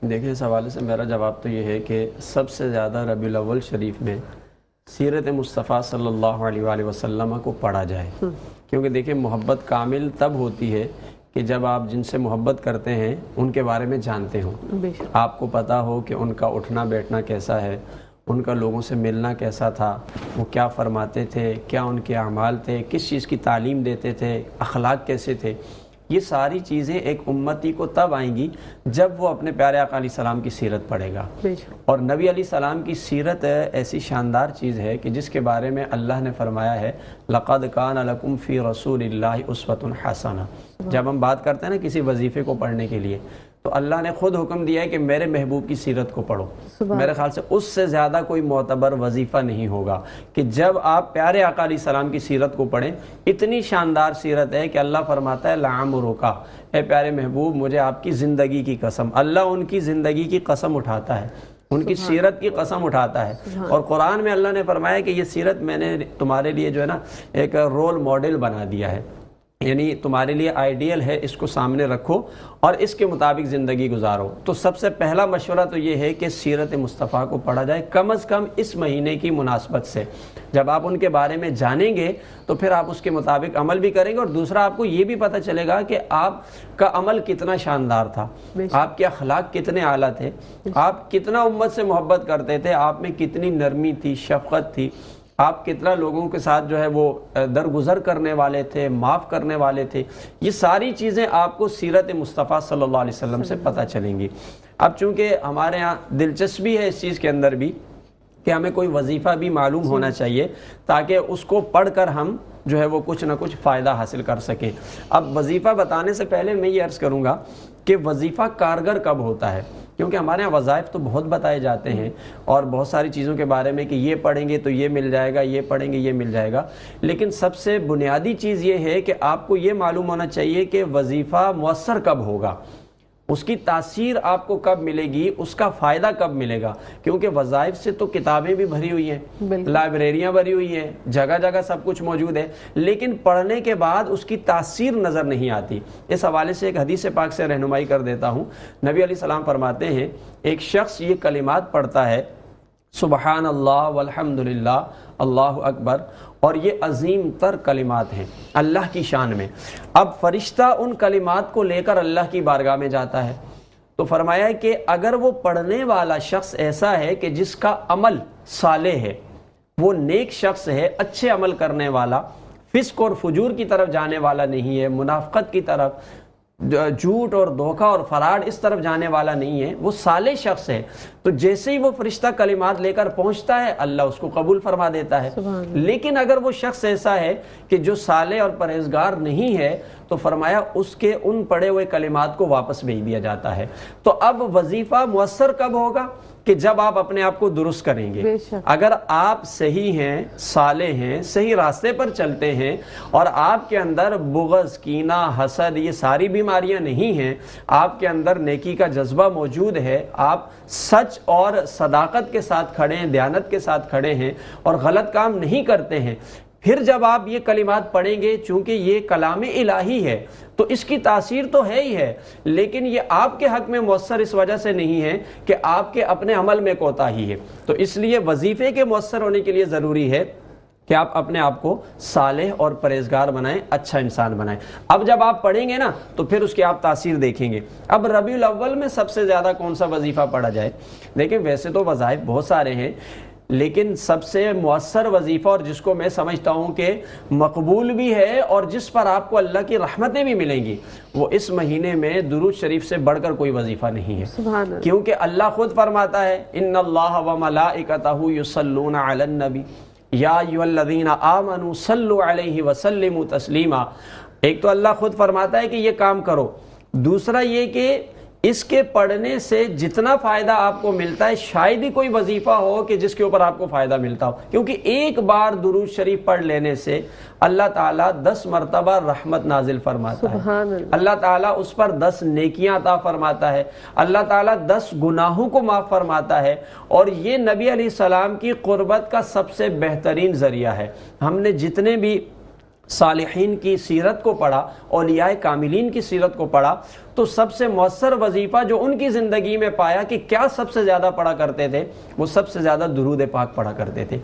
دیکھیں اس حوالے سے میرا جواب تو یہ ہے کہ سب سے زیادہ ربیع الاول شریف میں سیرت مصطفیٰ صلی اللہ علیہ وآلہ وسلم کو پڑھا جائے، کیونکہ دیکھیں محبت کامل تب ہوتی ہے کہ جب آپ جن سے محبت کرتے ہیں ان کے بارے میں جانتے ہوں، آپ کو پتہ ہو کہ ان کا اٹھنا بیٹھنا کیسا ہے، ان کا لوگوں سے ملنا کیسا تھا، وہ کیا فرماتے تھے، کیا ان کے اعمال تھے، کس چیز کی تعلیم دیتے تھے، اخلاق کیسے تھے۔ یہ ساری چیزیں ایک امتی کو تب آئیں گی جب وہ اپنے پیارے آقا علیہ السلام کی سیرت پڑھے گا۔ اور نبی علیہ السلام کی سیرت ایسی شاندار چیز ہے کہ جس کے بارے میں اللہ نے فرمایا ہے لَقَدْ كَانَ لَكُمْ فِي رَسُولِ اللَّهِ أُسْوَةٌ حَسَنَةٌ۔ جب ہم بات کرتے ہیں نا کسی وظیفے کو پڑھنے کے لیے تو اللہ نے خود حکم دیا ہے کہ میرے محبوب کی سیرت کو پڑھو۔ میرے خیال سے اس سے زیادہ کوئی معتبر وظیفہ نہیں ہوگا کہ جب آپ پیارے آقا علیہ السلام کی سیرت کو پڑھیں۔ اتنی شاندار سیرت ہے کہ اللہ فرماتا ہے لَعَمْرُكَ، اے پیارے محبوب مجھے آپ کی زندگی کی قسم، اللہ ان کی زندگی کی قسم اٹھاتا ہے، ان کی سیرت کی قسم اٹھاتا ہے۔ اور قرآن میں اللہ نے فرمایا کہ یہ سیرت میں نے تمہارے لیے جو ہے نا ایک رول ماڈل بنا دیا ہے، یعنی تمہارے لیے آئیڈیل ہے، اس کو سامنے رکھو اور اس کے مطابق زندگی گزارو۔ تو سب سے پہلا مشورہ تو یہ ہے کہ سیرت مصطفیٰ کو پڑھا جائے، کم از کم اس مہینے کی مناسبت سے۔ جب آپ ان کے بارے میں جانیں گے تو پھر آپ اس کے مطابق عمل بھی کریں گے، اور دوسرا آپ کو یہ بھی پتہ چلے گا کہ آپ کا عمل کتنا شاندار تھا، آپ کے اخلاق کتنے اعلیٰ تھے، آپ کتنا امت سے محبت کرتے تھے، آپ میں کتنی نرمی تھی، شفقت تھی، آپ کتنا لوگوں کے ساتھ جو ہے وہ درگزر کرنے والے تھے، معاف کرنے والے تھے۔ یہ ساری چیزیں آپ کو سیرت مصطفیٰ صلی اللہ علیہ وسلم سے پتہ چلیں گی۔ اب چونکہ ہمارے ہاں دلچسپی ہے اس چیز کے اندر بھی کہ ہمیں کوئی وظیفہ بھی معلوم ہونا چاہیے تاکہ اس کو پڑھ کر ہم جو ہے وہ کچھ نہ کچھ فائدہ حاصل کر سکیں۔ اب وظیفہ بتانے سے پہلے میں یہ عرض کروں گا کہ وظیفہ کارگر کب ہوتا ہے، کیونکہ ہمارے یہاں وظائف تو بہت بتائے جاتے ہیں اور بہت ساری چیزوں کے بارے میں کہ یہ پڑھیں گے تو یہ مل جائے گا، یہ پڑھیں گے یہ مل جائے گا، لیکن سب سے بنیادی چیز یہ ہے کہ آپ کو یہ معلوم ہونا چاہیے کہ وظیفہ مؤثر کب ہوگا، اس کی تاثیر آپ کو کب ملے گی، اس کا فائدہ کب ملے گا۔ کیونکہ وظائف سے تو کتابیں بھی بھری ہوئی ہیں، لائبریریاں بھری ہوئی ہیں، جگہ جگہ سب کچھ موجود ہے، لیکن پڑھنے کے بعد اس کی تاثیر نظر نہیں آتی۔ اس حوالے سے ایک حدیث پاک سے رہنمائی کر دیتا ہوں۔ نبی علیہ السلام فرماتے ہیں ایک شخص یہ کلمات پڑھتا ہے سبحان اللہ والحمد للہ اللہ اکبر، اور یہ عظیم تر کلمات ہیں اللہ کی شان میں۔ اب فرشتہ ان کلمات کو لے کر اللہ کی بارگاہ میں جاتا ہے، تو فرمایا ہے کہ اگر وہ پڑھنے والا شخص ایسا ہے کہ جس کا عمل صالح ہے، وہ نیک شخص ہے، اچھے عمل کرنے والا، فسق اور فجور کی طرف جانے والا نہیں ہے، منافقت کی طرف، جھوٹ اور دھوکہ اور فراڈ اس طرف جانے والا نہیں ہے، وہ صالح شخص ہے، تو جیسے ہی وہ فرشتہ کلمات لے کر پہنچتا ہے اللہ اس کو قبول فرما دیتا ہے۔ لیکن اگر وہ شخص ایسا ہے کہ جو صالح اور پرہیزگار نہیں ہے تو فرمایا اس کے ان پڑھے ہوئے کلمات کو واپس بھیج دیا جاتا ہے۔ تو اب وظیفہ مؤثر کب ہوگا کہ جب آپ اپنے آپ کو درست کریں گے۔ اگر آپ صحیح ہیں، صالح ہیں، صحیح راستے پر چلتے ہیں اور آپ کے اندر بغض، کینہ، حسد یہ ساری بیماریاں نہیں ہیں، آپ کے اندر نیکی کا جذبہ موجود ہے، آپ سچ اور صداقت کے ساتھ کھڑے ہیں، دیانت کے ساتھ کھڑے ہیں اور غلط کام نہیں کرتے ہیں، پھر جب آپ یہ کلمات پڑھیں گے، چونکہ یہ کلام الہی ہے تو اس کی تاثیر تو ہے ہی ہے، لیکن یہ آپ کے حق میں مؤثر اس وجہ سے نہیں ہے کہ آپ کے اپنے عمل میں کوتاہی ہے۔ تو اس لیے وظیفے کے مؤثر ہونے کے لیے ضروری ہے کہ آپ اپنے آپ کو صالح اور پرہیزگار بنائیں، اچھا انسان بنائیں۔ اب جب آپ پڑھیں گے نا تو پھر اس کی آپ تاثیر دیکھیں گے۔ اب ربیع الاول میں سب سے زیادہ کون سا وظیفہ پڑھا جائے؟ دیکھیں ویسے تو وظائف بہت سارے ہیں، لیکن سب سے مؤثر وظیفہ اور جس کو میں سمجھتا ہوں کہ مقبول بھی ہے اور جس پر آپ کو اللہ کی رحمتیں بھی ملیں گی، وہ اس مہینے میں درود شریف سے بڑھ کر کوئی وظیفہ نہیں ہے۔ کیونکہ اللہ خود فرماتا ہے ان اللہ وملائکتہ یصلون علی النبی یا ایھا الذین آمنوا صلوا علیہ وسلموا تسلیما۔ ایک تو اللہ خود فرماتا ہے کہ یہ کام کرو، دوسرا یہ کہ اس کے پڑھنے سے جتنا فائدہ آپ کو ملتا ہے شاید ہی کوئی وظیفہ ہو کہ جس کے اوپر آپ کو فائدہ ملتا ہو، کیونکہ ایک بار درود شریف پڑھ لینے سے اللہ تعالیٰ 10 مرتبہ رحمت نازل فرماتا ہے، اللہ تعالیٰ اس پر 10 نیکیاں عطا فرماتا ہے، اللہ تعالیٰ 10 گناہوں کو معاف فرماتا ہے، اور یہ نبی علیہ السلام کی قربت کا سب سے بہترین ذریعہ ہے۔ ہم نے جتنے بھی صالحین کی سیرت کو پڑھا، اولیاء کاملین کی سیرت کو پڑھا، تو سب سے مؤثر وظیفہ جو ان کی زندگی میں پایا کہ کیا سب سے زیادہ پڑھا کرتے تھے، وہ سب سے زیادہ درود پاک پڑھا کرتے تھے۔